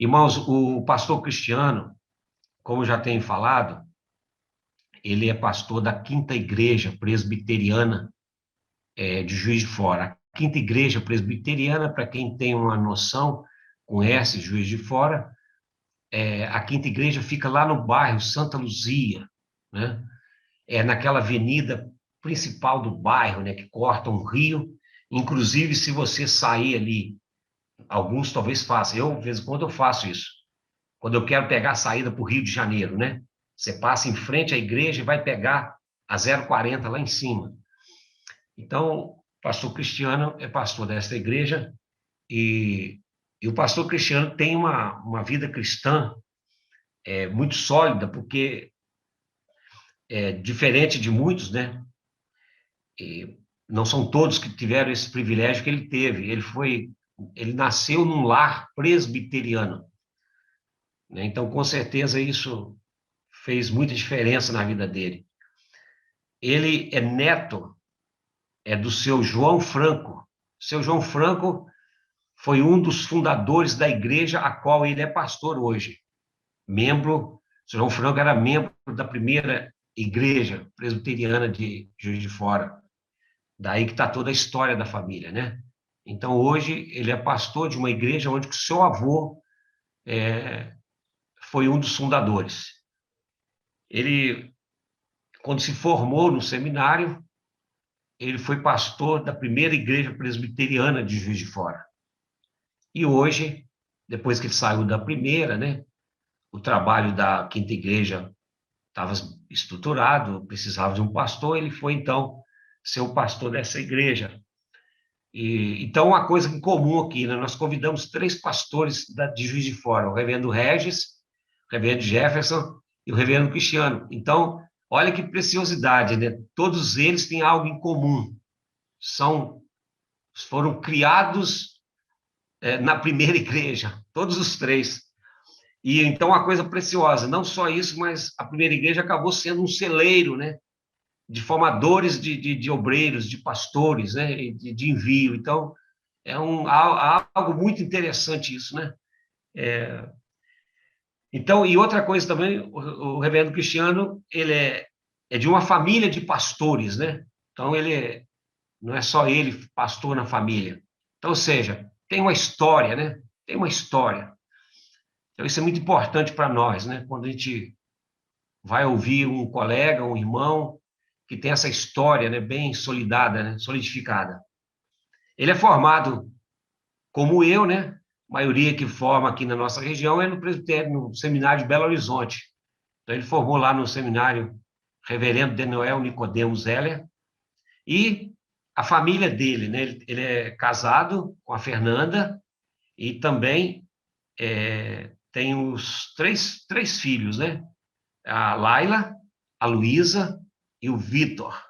Irmãos, o pastor Cristiano, como já tenho falado, ele é pastor da Quinta Igreja Presbiteriana de Juiz de Fora. A Quinta Igreja Presbiteriana, para quem tem uma noção, conhece Juiz de Fora, a Quinta Igreja fica lá no bairro Santa Luzia, né? É naquela avenida principal do bairro, né, que corta um rio. Inclusive, se você sair ali, alguns talvez façam, eu, de vez em quando, eu faço isso. Quando eu quero pegar a saída para o Rio de Janeiro, né? Você passa em frente à igreja e vai pegar a 040 lá em cima. Então, o pastor Cristiano é pastor desta igreja e, e o pastor Cristiano tem uma vida cristã muito sólida, porque diferente de muitos, né? E não são todos que tiveram esse privilégio que ele teve. Ele nasceu num lar presbiteriano, né? Então, com certeza, isso fez muita diferença na vida dele. Ele é neto do seu João Franco. Seu João Franco foi um dos fundadores da igreja a qual ele é pastor hoje. Seu João Franco era membro da primeira igreja presbiteriana de Juiz de Fora. Daí que está toda a história da família, né? Então, hoje, ele é pastor de uma igreja onde o seu avô foi um dos fundadores. Ele, quando se formou no seminário, ele foi pastor da primeira igreja presbiteriana de Juiz de Fora. E hoje, depois que ele saiu da primeira, né, o trabalho da quinta igreja estava estruturado, precisava de um pastor, ele foi, então, ser o pastor dessa igreja. Então, uma coisa em comum aqui, né, nós convidamos três pastores de Juiz de Fora, o reverendo Regis, o reverendo Jefferson e o reverendo Cristiano. Então, olha que preciosidade, né? Todos eles têm algo em comum. Foram criados na primeira igreja, todos os três. E então, uma coisa preciosa, não só isso, mas a primeira igreja acabou sendo um celeiro, né, de formadores de obreiros, de pastores, né, de envio. Então, algo muito interessante isso, né? Então, e outra coisa também, o reverendo Cristiano, ele é de uma família de pastores, né? Então, não é só ele pastor na família. Então, ou seja, tem uma história, né? Tem uma história. Então, isso é muito importante para nós, né? Quando a gente vai ouvir um colega, um irmão, que tem essa história, né, bem solidada, né, solidificada. Ele é formado como eu, né? A maioria que forma aqui na nossa região é no presbitério, no seminário de Belo Horizonte. Então, ele formou lá no seminário Reverendo Denoel Nicodemo Zeller. E a família dele, né? Ele é casado com a Fernanda e também tem os três filhos, né? A Laila, a Luísa e o Vitor.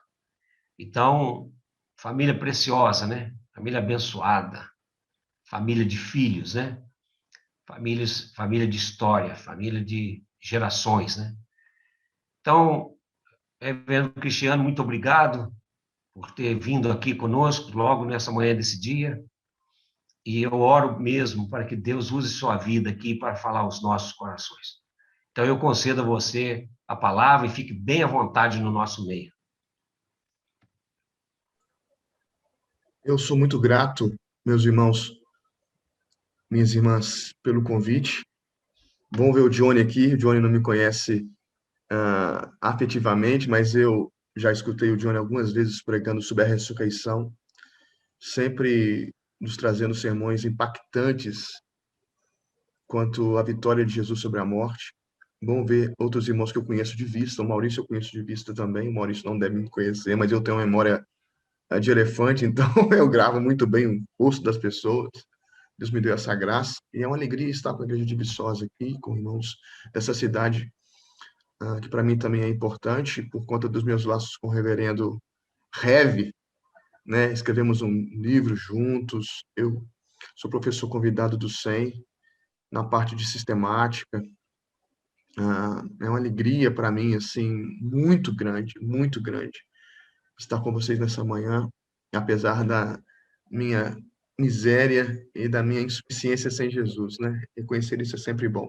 Então, família preciosa, né? Família abençoada, família de filhos, né? Família de história, família de gerações, né? Então, Reverendo Cristiano, muito obrigado por ter vindo aqui conosco logo nessa manhã desse dia. E eu oro mesmo para que Deus use sua vida aqui para falar aos nossos corações. Então, eu concedo a você a palavra e fique bem à vontade no nosso meio. Eu sou muito grato, meus irmãos, minhas irmãs, pelo convite. Bom ver o Johnny aqui. O Johnny não me conhece afetivamente, mas eu já escutei o Johnny algumas vezes pregando sobre a ressurreição, sempre nos trazendo sermões impactantes quanto à vitória de Jesus sobre a morte. Bom ver outros irmãos que eu conheço de vista. O Maurício eu conheço de vista também. O Maurício não deve me conhecer, mas eu tenho uma memória de elefante, então eu gravo muito bem o rosto das pessoas. Deus me deu essa graça. E é uma alegria estar com a igreja de Viçosa aqui, com irmãos dessa cidade, que para mim também é importante, por conta dos meus laços com o reverendo Heve, né? Escrevemos um livro juntos. Eu sou professor convidado do SEM, na parte de sistemática. É uma alegria para mim, assim, muito grande, estar com vocês nessa manhã, apesar da minha miséria e da minha insuficiência sem Jesus, né? Reconhecer isso é sempre bom.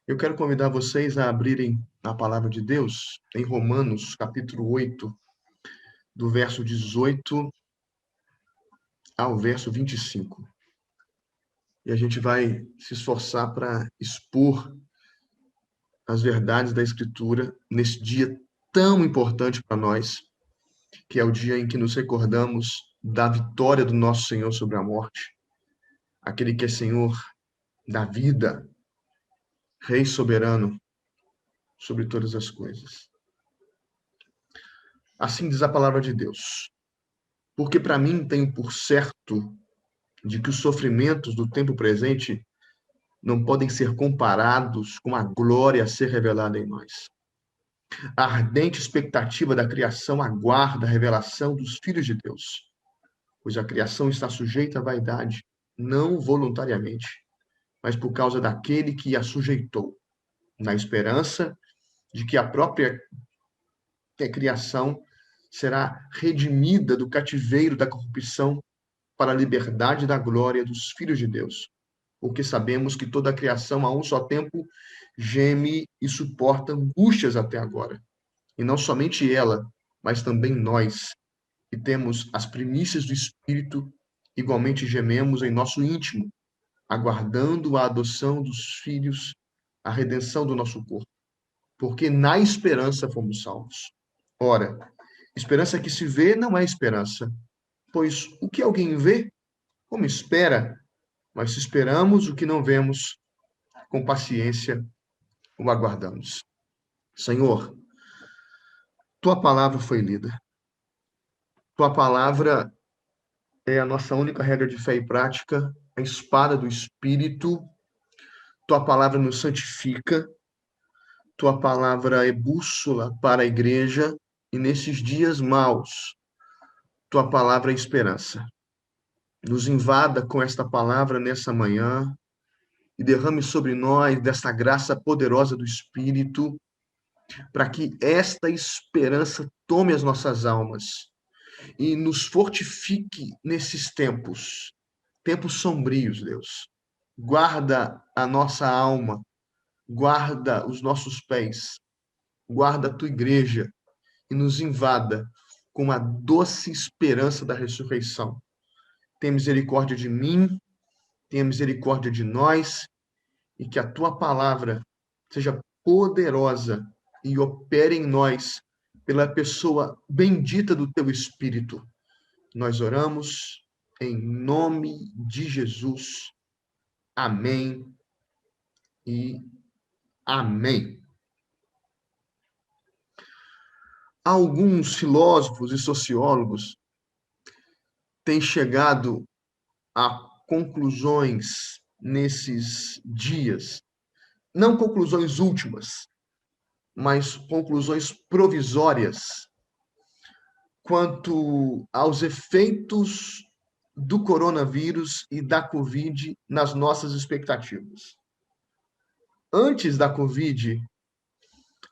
Eu quero convidar vocês a abrirem a palavra de Deus em Romanos, capítulo 8, do verso 18 ao verso 25. E a gente vai se esforçar para expor as verdades da Escritura nesse dia tão importante para nós, que é o dia em que nos recordamos da vitória do nosso Senhor sobre a morte, aquele que é Senhor da vida, Rei soberano sobre todas as coisas. Assim diz a palavra de Deus. Porque para mim tenho por certo de que os sofrimentos do tempo presente não podem ser comparados com a glória a ser revelada em nós. A ardente expectativa da criação aguarda a revelação dos filhos de Deus, pois a criação está sujeita à vaidade, não voluntariamente, mas por causa daquele que a sujeitou, na esperança de que a própria criação será redimida do cativeiro da corrupção para a liberdade da glória dos filhos de Deus. Porque sabemos que toda a criação, a um só tempo, geme e suporta angústias até agora. E não somente ela, mas também nós, que temos as primícias do Espírito, igualmente gememos em nosso íntimo, aguardando a adoção dos filhos, a redenção do nosso corpo. Porque na esperança fomos salvos. Ora, esperança que se vê não é esperança, pois o que alguém vê, como espera? Mas se esperamos o que não vemos, com paciência o aguardamos. Senhor, tua palavra foi lida. Tua palavra é a nossa única regra de fé e prática, a espada do Espírito. Tua palavra nos santifica. Tua palavra é bússola para a igreja. E nesses dias maus, tua palavra é esperança. Nos invada com esta palavra nessa manhã e derrame sobre nós dessa graça poderosa do Espírito, para que esta esperança tome as nossas almas e nos fortifique nesses tempos, tempos sombrios, Deus. Guarda a nossa alma, guarda os nossos pés, guarda a tua igreja e nos invada com a doce esperança da ressurreição. Tenha misericórdia de mim, tenha misericórdia de nós, e que a tua palavra seja poderosa e opere em nós pela pessoa bendita do teu Espírito. Nós oramos em nome de Jesus. Amém e amém. Alguns filósofos e sociólogos têm chegado a conclusões nesses dias, não conclusões últimas, mas conclusões provisórias quanto aos efeitos do coronavírus e da Covid nas nossas expectativas. Antes da Covid,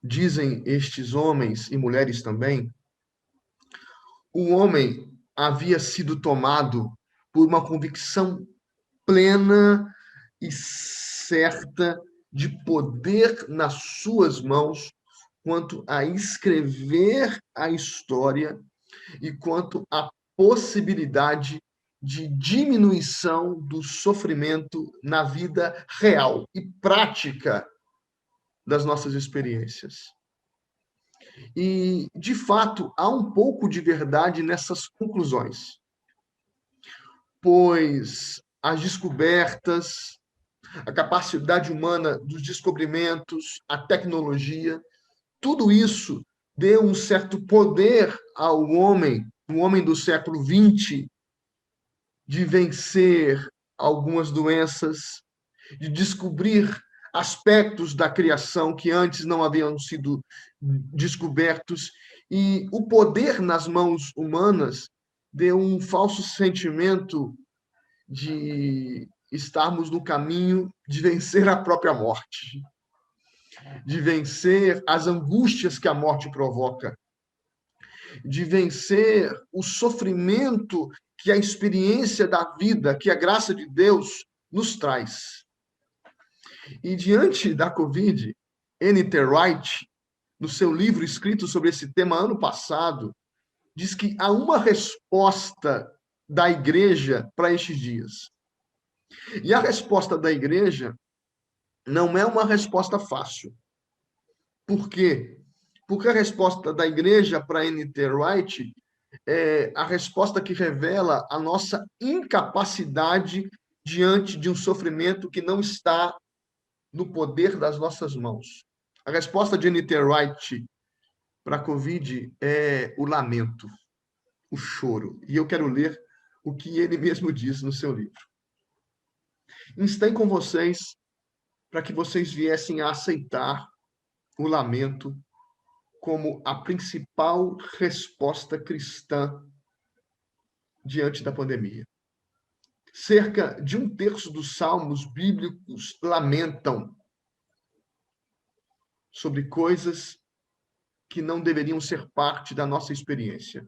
dizem estes homens e mulheres também, o homem havia sido tomado por uma convicção plena e certa de poder nas suas mãos quanto a escrever a história e quanto à possibilidade de diminuição do sofrimento na vida real e prática das nossas experiências. E, de fato, há um pouco de verdade nessas conclusões, pois as descobertas, a capacidade humana dos descobrimentos, a tecnologia, tudo isso deu um certo poder ao homem, o homem do século XX, de vencer algumas doenças, de descobrir aspectos da criação que antes não haviam sido descobertos. E o poder nas mãos humanas deu um falso sentimento de estarmos no caminho de vencer a própria morte, de vencer as angústias que a morte provoca. de vencer o sofrimento que a experiência da vida, que a graça de Deus nos traz. E diante da Covid, N.T. Wright, no seu livro escrito sobre esse tema ano passado, diz que há uma resposta da igreja para estes dias. E a resposta da igreja não é uma resposta fácil. Por quê? Porque a resposta da igreja para N.T. Wright é a resposta que revela a nossa incapacidade diante de um sofrimento que não está no poder das nossas mãos. A resposta de N.T. Wright para a Covid é o lamento, o choro. E eu quero ler o que ele mesmo diz no seu livro. Instei com vocês para que vocês viessem a aceitar o lamento como a principal resposta cristã diante da pandemia. Cerca de 1/3 dos salmos bíblicos lamentam sobre coisas que não deveriam ser parte da nossa experiência.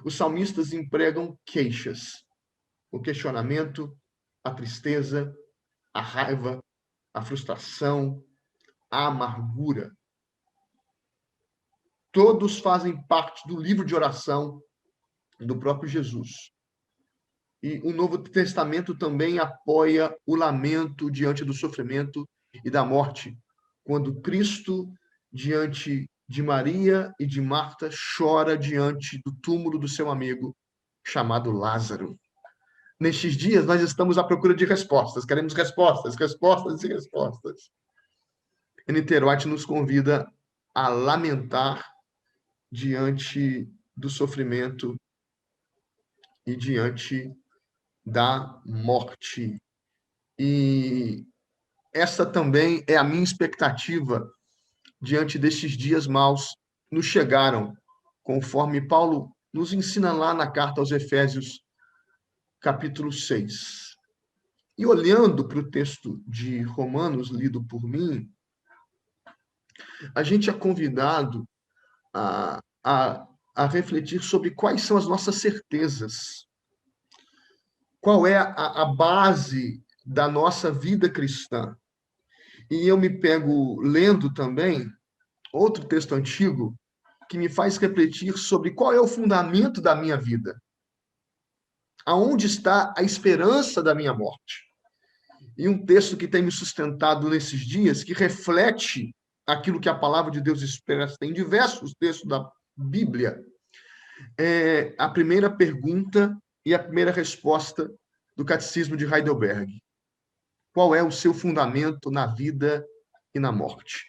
Os salmistas empregam queixas, o questionamento, a tristeza, a raiva, a frustração, a amargura. Todos fazem parte do livro de oração do próprio Jesus. E o Novo Testamento também apoia o lamento diante do sofrimento e da morte, quando Cristo, diante de Maria e de Marta, chora diante do túmulo do seu amigo chamado Lázaro. Nestes dias, nós estamos à procura de respostas, queremos respostas, respostas e respostas. N.T. Wright nos convida a lamentar diante do sofrimento e diante da morte. E essa também é a minha expectativa diante destes dias maus nos chegaram, conforme Paulo nos ensina lá na carta aos Efésios, capítulo 6. E olhando para o texto de Romanos, lido por mim, a gente é convidado a refletir sobre quais são as nossas certezas. Qual é a base da nossa vida cristã? E eu me pego lendo também outro texto antigo que me faz refletir sobre qual é o fundamento da minha vida. Aonde está a esperança da minha morte? E um texto que tem me sustentado nesses dias, que reflete aquilo que a palavra de Deus expressa em diversos textos da Bíblia, é a primeira pergunta e a primeira resposta do Catecismo de Heidelberg. Qual é o seu fundamento na vida e na morte?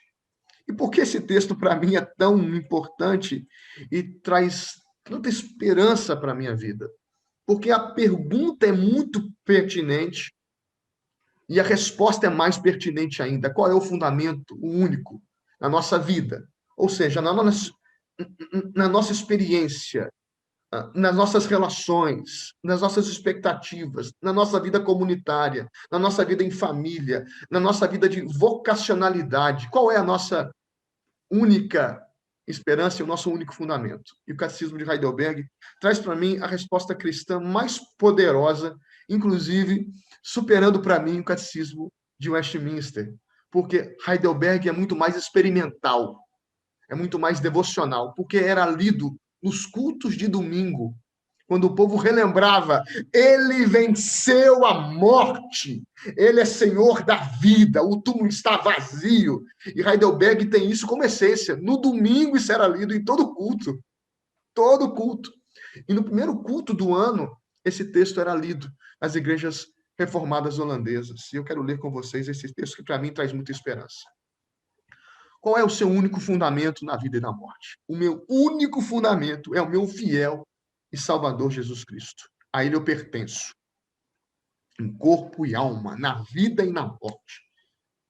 E por que esse texto, para mim, é tão importante e traz tanta esperança para a minha vida? Porque a pergunta é muito pertinente e a resposta é mais pertinente ainda. Qual é o fundamento, o único, na nossa vida? Ou seja, na nossa experiência, nas nossas relações, nas nossas expectativas, na nossa vida comunitária, na nossa vida em família, na nossa vida de vocacionalidade. Qual é a nossa única esperança e o nosso único fundamento? E o Catecismo de Heidelberg traz para mim a resposta cristã mais poderosa, inclusive superando para mim o Catecismo de Westminster, porque Heidelberg é muito mais experimental, é muito mais devocional, porque era lido nos cultos de domingo, quando o povo relembrava, ele venceu a morte, ele é senhor da vida, o túmulo está vazio. E Heidelberg tem isso como essência. No domingo isso era lido em todo culto. Todo culto. E no primeiro culto do ano, esse texto era lido nas igrejas reformadas holandesas. E eu quero ler com vocês esse texto que para mim traz muita esperança. Qual é o seu único fundamento na vida e na morte? O meu único fundamento é o meu fiel e Salvador Jesus Cristo. A ele eu pertenço, em corpo e alma, na vida e na morte.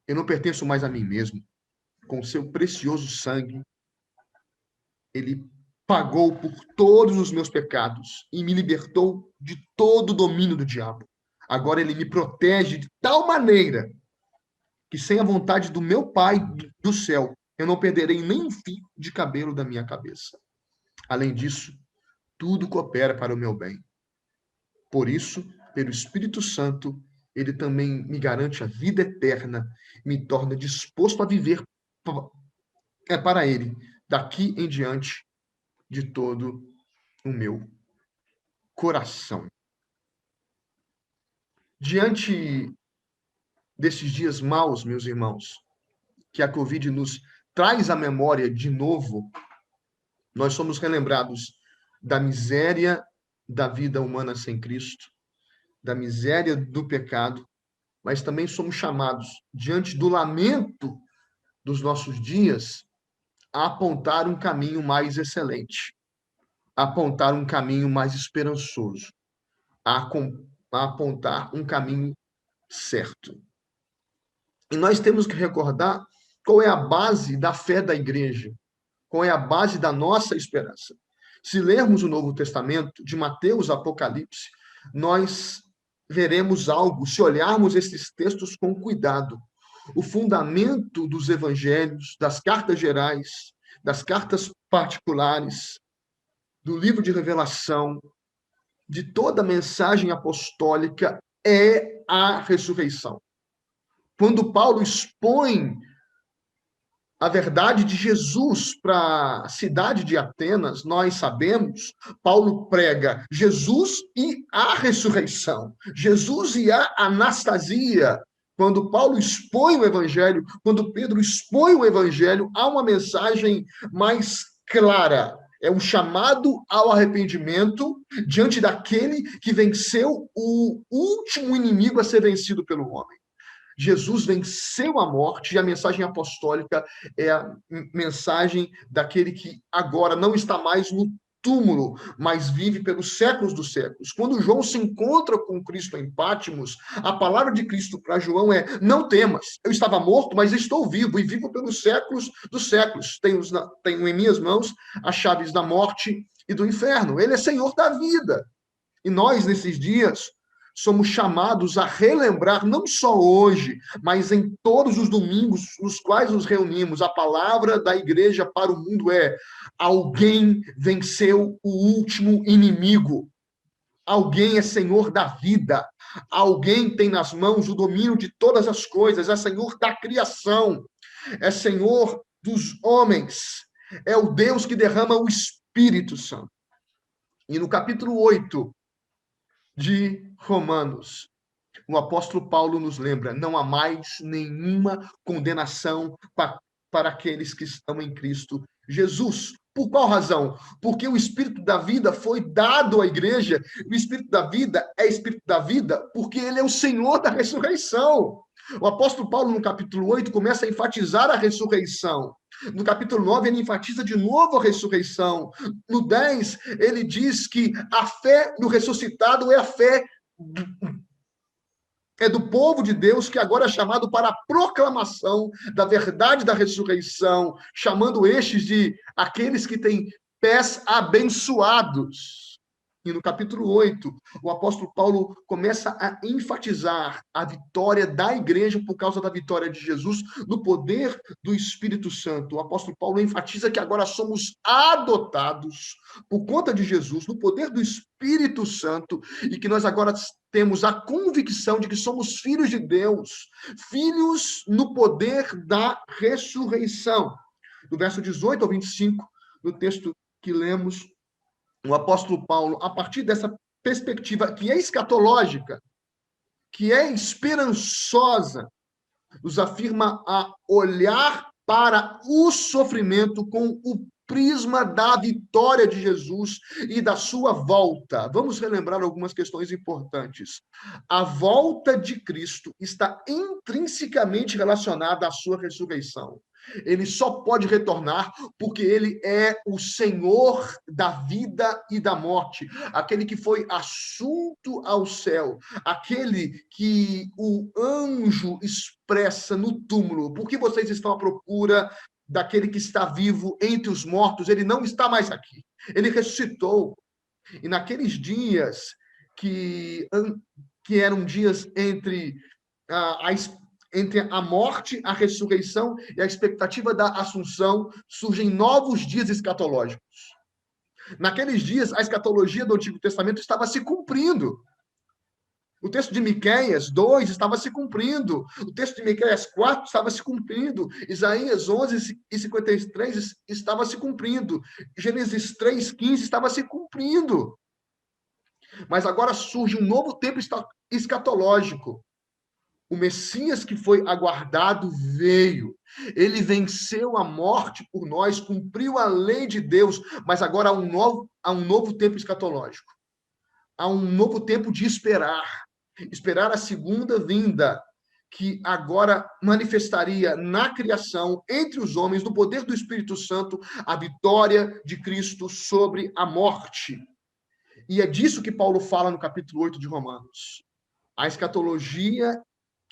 Eu não pertenço mais a mim mesmo. Com o seu precioso sangue, ele pagou por todos os meus pecados e me libertou de todo o domínio do diabo. Agora ele me protege de tal maneira que, sem a vontade do meu Pai do céu, eu não perderei nem um fio de cabelo da minha cabeça. Além disso, tudo coopera para o meu bem. Por isso, pelo Espírito Santo, ele também me garante a vida eterna, me torna disposto a viver para ele, daqui em diante, de todo o meu coração. Diante desses dias maus, meus irmãos, que a Covid nos traz à memória de novo, nós somos relembrados da miséria da vida humana sem Cristo, da miséria do pecado, mas também somos chamados, diante do lamento dos nossos dias, a apontar um caminho mais excelente, a apontar um caminho mais esperançoso, a apontar um caminho certo. E nós temos que recordar qual é a base da fé da igreja, qual é a base da nossa esperança. Se lermos o Novo Testamento, de Mateus a Apocalipse, nós veremos algo, se olharmos esses textos com cuidado. O fundamento dos evangelhos, das cartas gerais, das cartas particulares, do livro de Revelação, de toda a mensagem apostólica é a ressurreição. Quando Paulo expõe a verdade de Jesus para a cidade de Atenas, nós sabemos, Paulo prega Jesus e a ressurreição, Jesus e a anastasia. Quando Paulo expõe o evangelho, quando Pedro expõe o evangelho, há uma mensagem mais clara. É um chamado ao arrependimento diante daquele que venceu o último inimigo a ser vencido pelo homem. Jesus venceu a morte e a mensagem apostólica é a mensagem daquele que agora não está mais no túmulo, mas vive pelos séculos dos séculos. Quando João se encontra com Cristo em Pátimos, a palavra de Cristo para João é: não temas, eu estava morto, mas estou vivo e vivo pelos séculos dos séculos. Tenho em minhas mãos as chaves da morte e do inferno. Ele é Senhor da vida. E nós, nesses dias, somos chamados a relembrar, não só hoje, mas em todos os domingos nos quais nos reunimos. A palavra da igreja para o mundo é: alguém venceu o último inimigo. Alguém é Senhor da vida. Alguém tem nas mãos o domínio de todas as coisas. É Senhor da criação. É Senhor dos homens. É o Deus que derrama o Espírito Santo. E no capítulo 8 de Romanos, o apóstolo Paulo nos lembra: não há mais nenhuma condenação para aqueles que estão em Cristo Jesus. Por qual razão? Porque o Espírito da vida foi dado à igreja. O Espírito da vida é Espírito da vida porque ele é o Senhor da ressurreição. O apóstolo Paulo, no capítulo 8, começa a enfatizar a ressurreição. No capítulo 9, ele enfatiza de novo a ressurreição. No 10, ele diz que a fé no ressuscitado é a fé do povo de Deus, que agora é chamado para a proclamação da verdade da ressurreição, chamando estes de aqueles que têm pés abençoados. E no capítulo 8, o apóstolo Paulo começa a enfatizar a vitória da igreja por causa da vitória de Jesus no poder do Espírito Santo. O apóstolo Paulo enfatiza que agora somos adotados por conta de Jesus, no poder do Espírito Santo, e que nós agora temos a convicção de que somos filhos de Deus, filhos no poder da ressurreição. Do verso 18 ao 25, no texto que lemos, o apóstolo Paulo, a partir dessa perspectiva que é escatológica, que é esperançosa, nos afirma a olhar para o sofrimento com o prisma da vitória de Jesus e da sua volta. Vamos relembrar algumas questões importantes. A volta de Cristo está intrinsecamente relacionada à sua ressurreição. Ele só pode retornar porque ele é o Senhor da vida e da morte, aquele que foi assunto ao céu, aquele que o anjo expressa no túmulo. Por que vocês estão à procura daquele que está vivo entre os mortos? Ele não está mais aqui. Ele ressuscitou. E naqueles dias que eram dias entre a morte, a ressurreição e a expectativa da assunção, surgem novos dias escatológicos. Naqueles dias, a escatologia do Antigo Testamento estava se cumprindo. O texto de Miqueias 2 estava se cumprindo. O texto de Miqueias 4 estava se cumprindo. Isaías 11:53 estava se cumprindo. Gênesis 3:15 estava se cumprindo. Mas agora surge um novo tempo escatológico. O Messias que foi aguardado veio. Ele venceu a morte por nós, cumpriu a lei de Deus, mas agora há um novo tempo escatológico. Há um novo tempo de esperar. Esperar a segunda vinda, que agora manifestaria na criação, entre os homens, no poder do Espírito Santo, a vitória de Cristo sobre a morte. E é disso que Paulo fala no capítulo 8 de Romanos. A escatologia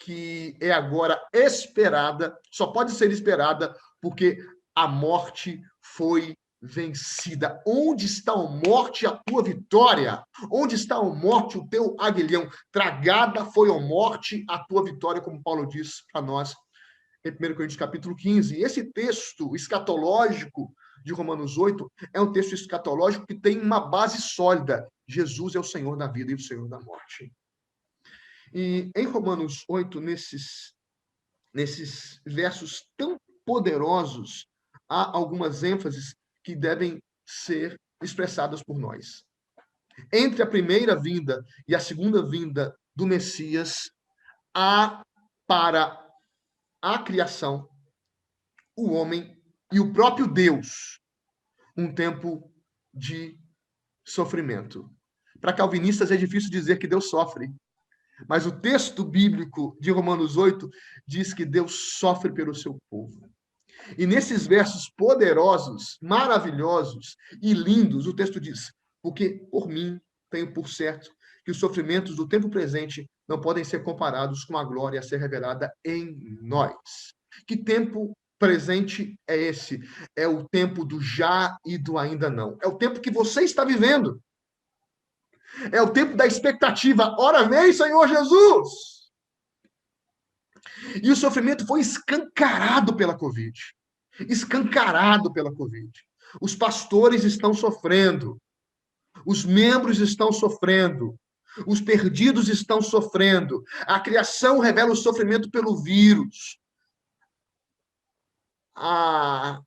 que é agora esperada, só pode ser esperada porque a morte foi vencida. Onde está, a morte, a tua vitória? Onde está, a morte, o teu aguilhão? Tragada foi, a morte, a tua vitória, como Paulo diz para nós em 1 Coríntios capítulo 15. E esse texto escatológico de Romanos 8 é um texto escatológico que tem uma base sólida. Jesus é o Senhor da vida e o Senhor da morte. E em Romanos 8, nesses versos tão poderosos, há algumas ênfases que devem ser expressadas por nós. Entre a primeira vinda e a segunda vinda do Messias, há para a criação, o homem e o próprio Deus um tempo de sofrimento. Para calvinistas é difícil dizer que Deus sofre, mas o texto bíblico de Romanos 8 diz que Deus sofre pelo seu povo. E nesses versos poderosos, maravilhosos e lindos, o texto diz: porque por mim tenho por certo que os sofrimentos do tempo presente não podem ser comparados com a glória a ser revelada em nós. Que tempo presente é esse? É o tempo do já e do ainda não. É o tempo que você está vivendo. É o tempo da expectativa. Ora vem, Senhor Jesus! E o sofrimento foi escancarado pela Covid. Escancarado pela Covid. Os pastores estão sofrendo. Os membros estão sofrendo. Os perdidos estão sofrendo. A criação revela o sofrimento pelo vírus. A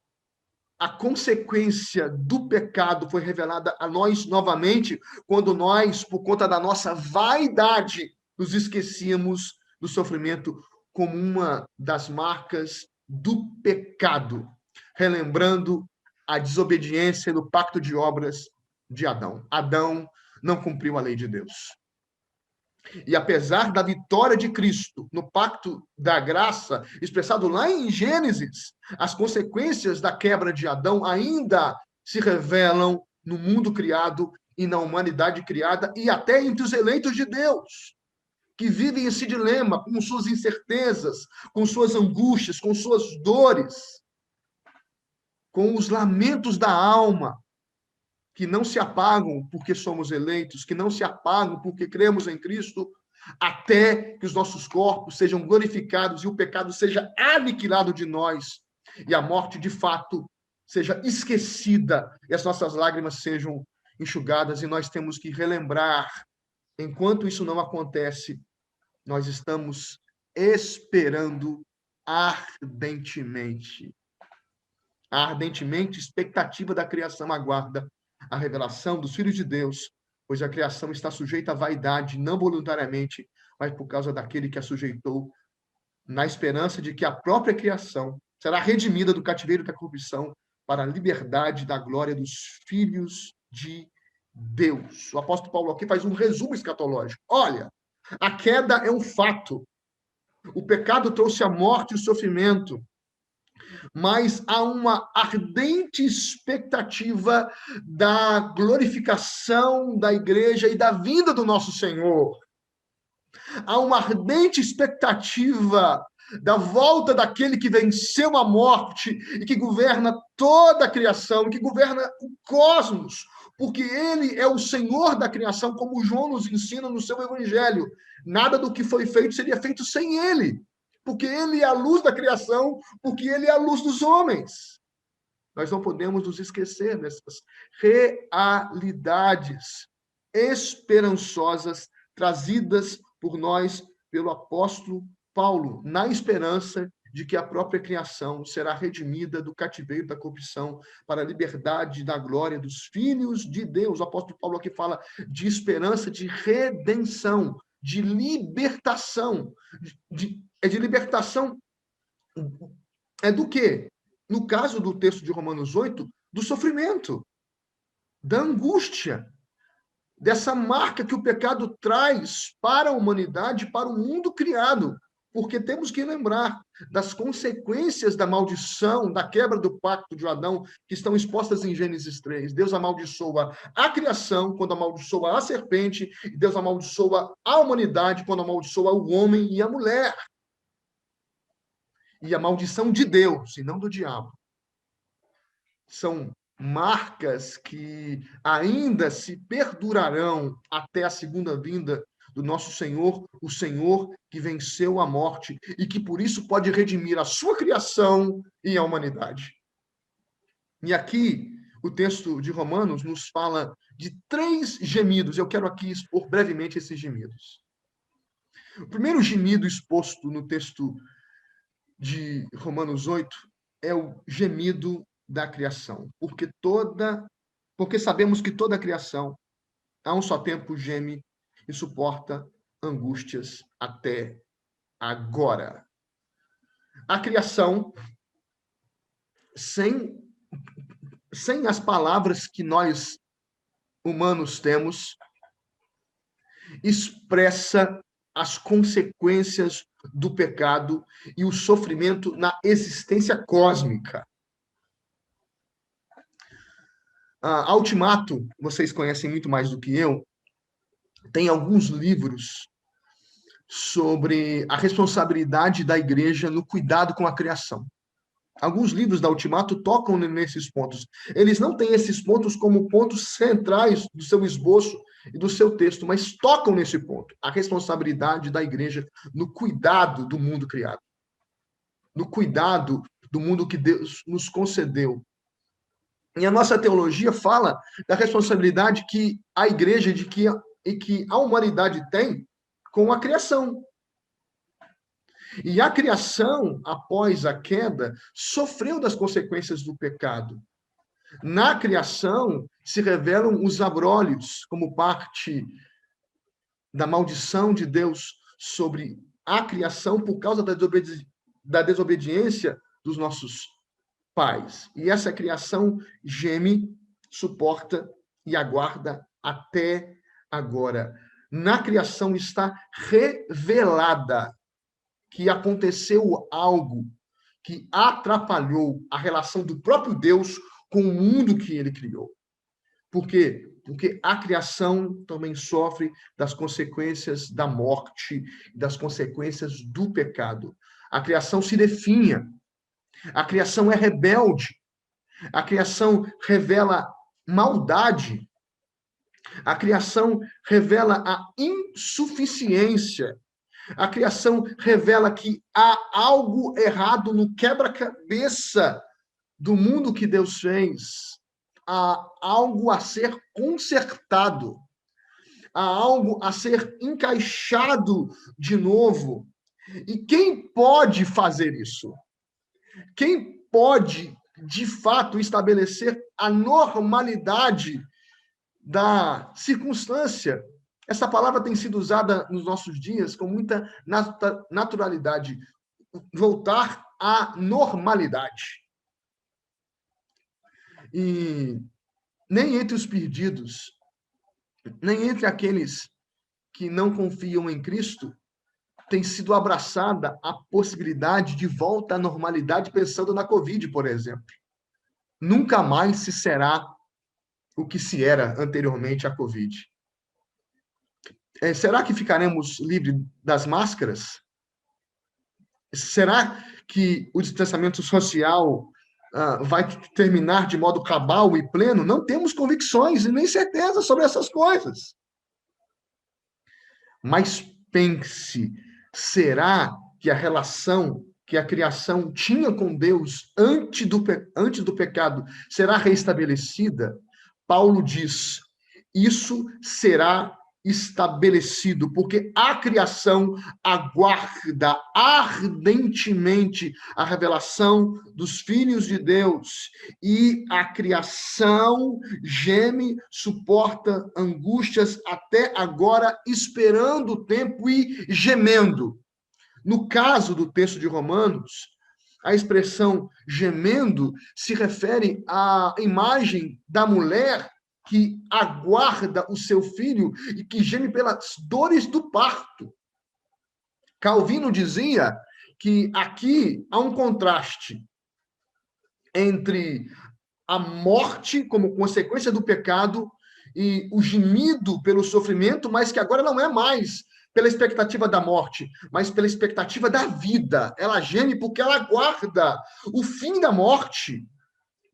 consequência do pecado foi revelada a nós novamente, quando nós, por conta da nossa vaidade, nos esquecíamos do sofrimento como uma das marcas do pecado, relembrando a desobediência no pacto de obras de Adão. Adão não cumpriu a lei de Deus. E apesar da vitória de Cristo no pacto da graça, expressado lá em Gênesis, as consequências da quebra de Adão ainda se revelam no mundo criado e na humanidade criada e até entre os eleitos de Deus, que vivem esse dilema com suas incertezas, com suas angústias, com suas dores, com os lamentos da alma, que não se apagam porque somos eleitos, que não se apagam porque cremos em Cristo, até que os nossos corpos sejam glorificados e o pecado seja aniquilado de nós e a morte, de fato, seja esquecida e as nossas lágrimas sejam enxugadas. E nós temos que relembrar, enquanto isso não acontece, nós estamos esperando ardentemente. Ardentemente, expectativa da criação aguarda a revelação dos filhos de Deus, pois a criação está sujeita à vaidade, não voluntariamente, mas por causa daquele que a sujeitou, na esperança de que a própria criação será redimida do cativeiro da corrupção para a liberdade da glória dos filhos de Deus. O apóstolo Paulo aqui faz um resumo escatológico. Olha, a queda é um fato. O pecado trouxe a morte e o sofrimento, mas há uma ardente expectativa da glorificação da igreja e da vinda do nosso Senhor. Há uma ardente expectativa da volta daquele que venceu a morte e que governa toda a criação, que governa o cosmos, porque ele é o Senhor da criação, como João nos ensina no seu evangelho. Nada do que foi feito seria feito sem ele, porque ele é a luz da criação, porque ele é a luz dos homens. Nós não podemos nos esquecer dessas realidades esperançosas trazidas por nós, pelo apóstolo Paulo, na esperança de que a própria criação será redimida do cativeiro da corrupção para a liberdade da glória dos filhos de Deus. O apóstolo Paulo aqui fala de esperança, de redenção, de libertação. De libertação do quê? No caso do texto de Romanos 8, do sofrimento, da angústia, dessa marca que o pecado traz para a humanidade, para o mundo criado. Porque temos que lembrar das consequências da maldição, da quebra do pacto de Adão, que estão expostas em Gênesis 3. Deus amaldiçoa a criação quando amaldiçoa a serpente, e Deus amaldiçoa a humanidade quando amaldiçoa o homem e a mulher. E a maldição de Deus, e não do diabo. São marcas que ainda se perdurarão até a segunda vinda do nosso Senhor, o Senhor que venceu a morte e que por isso pode redimir a sua criação e a humanidade. E aqui o texto de Romanos nos fala de 3 gemidos. Eu quero aqui expor brevemente esses gemidos. O primeiro gemido exposto no texto de Romanos 8 é o gemido da criação, porque sabemos que toda a criação a um só tempo geme e suporta angústias até agora. A criação, sem as palavras que nós humanos temos, expressa as consequências do pecado e o sofrimento na existência cósmica. A Ultimato, vocês conhecem muito mais do que eu, tem alguns livros sobre a responsabilidade da igreja no cuidado com a criação. Alguns livros da Ultimato tocam nesses pontos. Eles não têm esses pontos como pontos centrais do seu esboço e do seu texto, mas tocam nesse ponto, a responsabilidade da igreja no cuidado do mundo criado, no cuidado do mundo que Deus nos concedeu. E a nossa teologia fala da responsabilidade que a igreja e que a humanidade tem com a criação. E a criação, após a queda, sofreu das consequências do pecado. Na criação se revelam os abrolhos como parte da maldição de Deus sobre a criação por causa da desobediência dos nossos pais. E essa criação geme, suporta e aguarda até agora. Na criação está revelada que aconteceu algo que atrapalhou a relação do próprio Deus com o mundo que ele criou. Por quê? Porque a criação também sofre das consequências da morte, das consequências do pecado. A criação se definha. A criação é rebelde. A criação revela maldade. A criação revela a insuficiência. A criação revela que há algo errado no quebra-cabeça do mundo que Deus fez. Há algo a ser consertado. Há algo a ser encaixado de novo. E quem pode fazer isso? Quem pode, de fato, estabelecer a normalidade da circunstância? Essa palavra tem sido usada nos nossos dias com muita naturalidade. Voltar à normalidade. E nem entre os perdidos, nem entre aqueles que não confiam em Cristo, tem sido abraçada a possibilidade de volta à normalidade, pensando na Covid, por exemplo. Nunca mais se será o que se era anteriormente à Covid. Será que ficaremos livres das máscaras? Será que o distanciamento social vai terminar de modo cabal e pleno? Não temos convicções e nem certeza sobre essas coisas. Mas pense, será que a relação que a criação tinha com Deus antes do pecado será restabelecida, Paulo diz: isso será estabelecido, porque a criação aguarda ardentemente a revelação dos filhos de Deus, e a criação geme, suporta angústias até agora, esperando o tempo e gemendo. No caso do texto de Romanos, a expressão gemendo se refere à imagem da mulher que aguarda o seu filho e que geme pelas dores do parto. Calvino dizia que aqui há um contraste entre a morte como consequência do pecado e o gemido pelo sofrimento, mas que agora não é mais pela expectativa da morte, mas pela expectativa da vida. Ela geme porque ela aguarda o fim da morte,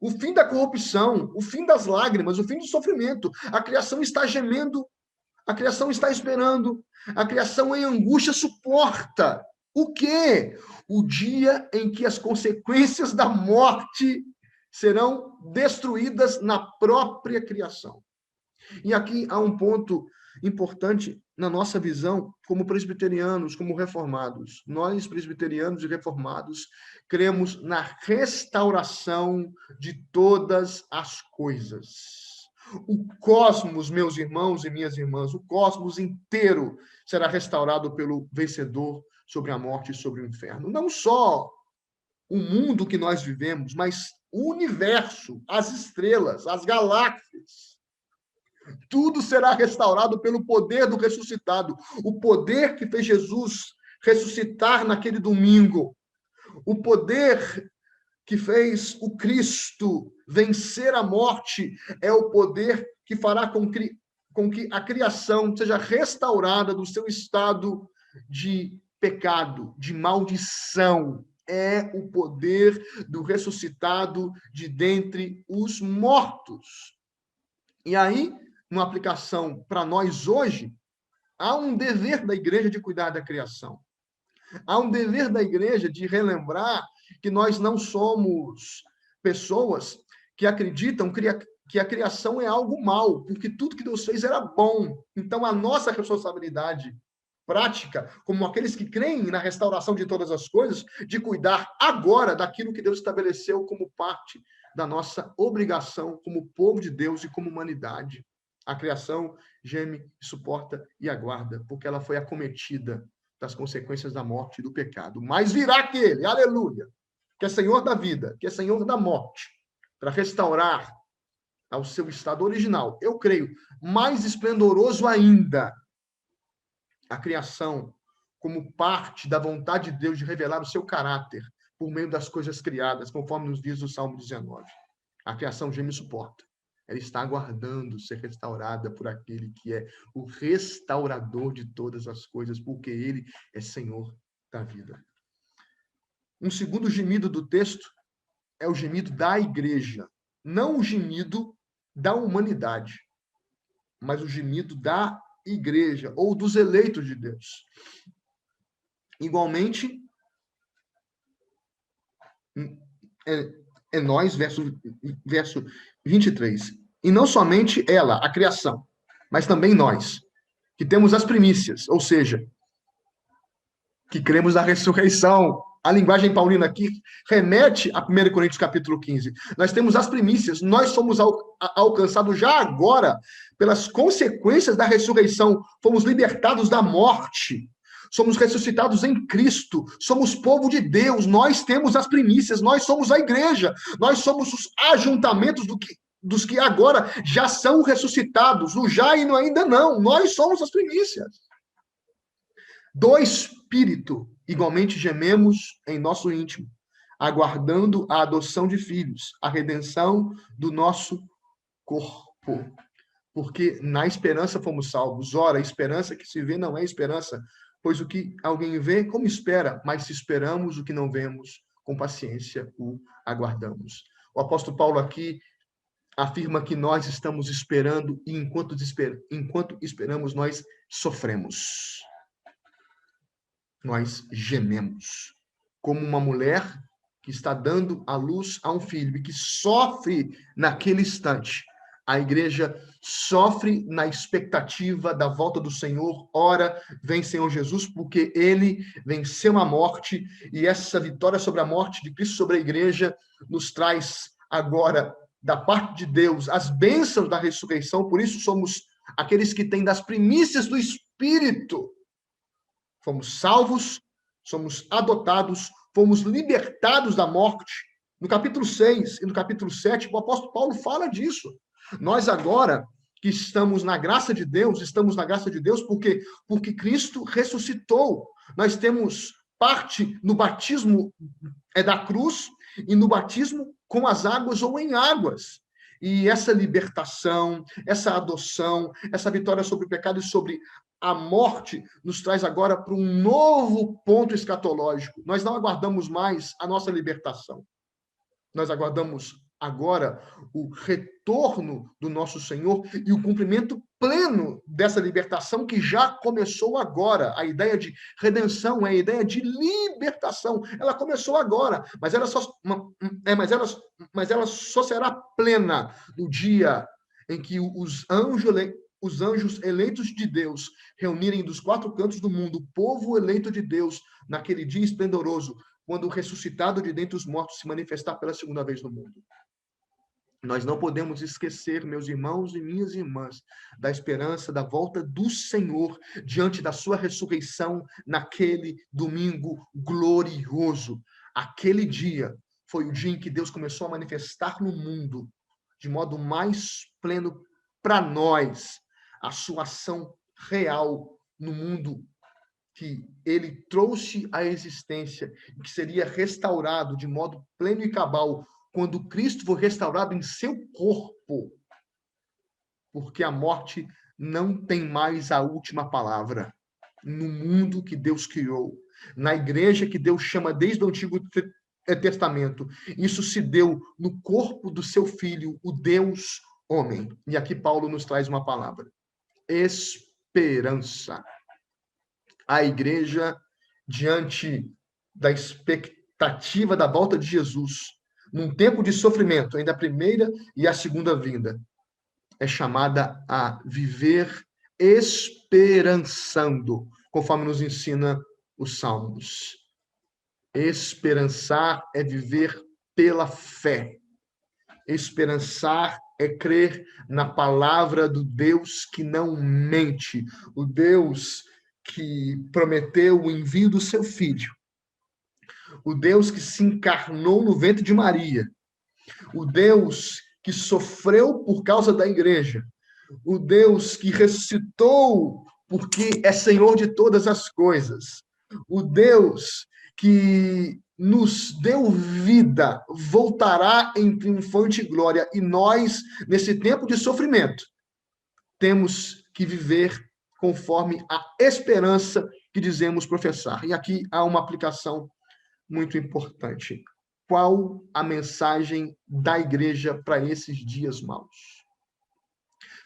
o fim da corrupção, o fim das lágrimas, o fim do sofrimento. A criação está gemendo, a criação está esperando, a criação em angústia suporta. O quê? O dia em que as consequências da morte serão destruídas na própria criação. E aqui há um ponto importante na nossa visão como presbiterianos, como reformados. Nós, presbiterianos e reformados, cremos na restauração de todas as coisas. O cosmos, meus irmãos e minhas irmãs, o cosmos inteiro será restaurado pelo vencedor sobre a morte e sobre o inferno. Não só o mundo que nós vivemos, mas o universo, as estrelas, as galáxias. Tudo será restaurado pelo poder do ressuscitado. O poder que fez Jesus ressuscitar naquele domingo. O poder que fez o Cristo vencer a morte é o poder que fará com que a criação seja restaurada do seu estado de pecado, de maldição. É o poder do ressuscitado de dentre os mortos. E aí, uma aplicação para nós hoje, há um dever da igreja de cuidar da criação. Há um dever da igreja de relembrar que nós não somos pessoas que acreditam que a criação é algo mal, porque tudo que Deus fez era bom. Então, a nossa responsabilidade prática, como aqueles que creem na restauração de todas as coisas, de cuidar agora daquilo que Deus estabeleceu como parte da nossa obrigação como povo de Deus e como humanidade. A criação geme, suporta e aguarda, porque ela foi acometida das consequências da morte e do pecado. Mas virá aquele, aleluia, que é Senhor da vida, que é Senhor da morte, para restaurar ao seu estado original. Eu creio, mais esplendoroso ainda, a criação como parte da vontade de Deus de revelar o seu caráter por meio das coisas criadas, conforme nos diz o Salmo 19. A criação geme e suporta. Ela está aguardando ser restaurada por aquele que é o restaurador de todas as coisas, porque ele é Senhor da vida. Um segundo gemido do texto é o gemido da igreja, não o gemido da humanidade, mas o gemido da igreja, ou dos eleitos de Deus. Igualmente, é nós, verso 23. E não somente ela, a criação, mas também nós, que temos as primícias, ou seja, que cremos na ressurreição. A linguagem paulina aqui remete a 1 Coríntios capítulo 15. Nós temos as primícias, nós somos alcançados já agora pelas consequências da ressurreição, fomos libertados da morte, somos ressuscitados em Cristo, somos povo de Deus, nós temos as primícias, nós somos a igreja, nós somos os ajuntamentos dos que agora já são ressuscitados, o já e no ainda não, nós somos as primícias. Do Espírito, igualmente gememos em nosso íntimo, aguardando a adoção de filhos, a redenção do nosso corpo. Porque na esperança fomos salvos. Ora, a esperança que se vê não é esperança, pois o que alguém vê, como espera, mas se esperamos o que não vemos, com paciência o aguardamos. O apóstolo Paulo aqui afirma que nós estamos esperando e enquanto esperamos, nós sofremos. Nós gememos. como uma mulher que está dando à luz a um filho e que sofre naquele instante. A igreja sofre na expectativa da volta do Senhor. Ora, vem Senhor Jesus, porque ele venceu a morte, e essa vitória sobre a morte de Cristo sobre a igreja nos traz agora, da parte de Deus, as bênçãos da ressurreição. Por isso somos aqueles que têm das primícias do Espírito. Fomos salvos, somos adotados, fomos libertados da morte. No capítulo 6 e no capítulo 7, o apóstolo Paulo fala disso. Nós agora que estamos na graça de Deus porque Cristo ressuscitou. Nós temos parte no batismo da cruz e no batismo com as águas ou em águas. E essa libertação, essa adoção, essa vitória sobre o pecado e sobre a morte nos traz agora para um novo ponto escatológico. Nós não aguardamos mais a nossa libertação. Nós aguardamos agora o retorno do nosso Senhor e o cumprimento pleno dessa libertação que já começou agora. A ideia de redenção é a ideia de libertação. Ela começou agora, mas ela só será plena no dia em que os anjos eleitos de Deus reunirem dos quatro cantos do mundo o povo eleito de Deus naquele dia esplendoroso, quando o ressuscitado de dentre os mortos se manifestar pela segunda vez no mundo. Nós não podemos esquecer, meus irmãos e minhas irmãs, da esperança da volta do Senhor diante da sua ressurreição naquele domingo glorioso. Aquele dia foi o dia em que Deus começou a manifestar no mundo, de modo mais pleno para nós, a sua ação real no mundo que ele trouxe à existência, que seria restaurado de modo pleno e cabal quando Cristo for restaurado em seu corpo, porque a morte não tem mais a última palavra no mundo que Deus criou, na igreja que Deus chama desde o Antigo Testamento. Isso se deu no corpo do seu Filho, o Deus homem. E aqui Paulo nos traz uma palavra: esperança. A igreja, diante da expectativa da volta de Jesus, num tempo de sofrimento, ainda a primeira e a segunda vinda, é chamada a viver esperançando, conforme nos ensina os Salmos. Esperançar é viver pela fé. Esperançar é crer na palavra do Deus que não mente, o Deus que prometeu o envio do seu Filho, o Deus que se encarnou no ventre de Maria, o Deus que sofreu por causa da igreja, o Deus que ressuscitou porque é Senhor de todas as coisas, o Deus que nos deu vida, voltará em triunfante glória, e nós, nesse tempo de sofrimento, temos que viver conforme a esperança que dizemos professar. E aqui há uma aplicação muito importante. Qual a mensagem da igreja para esses dias maus?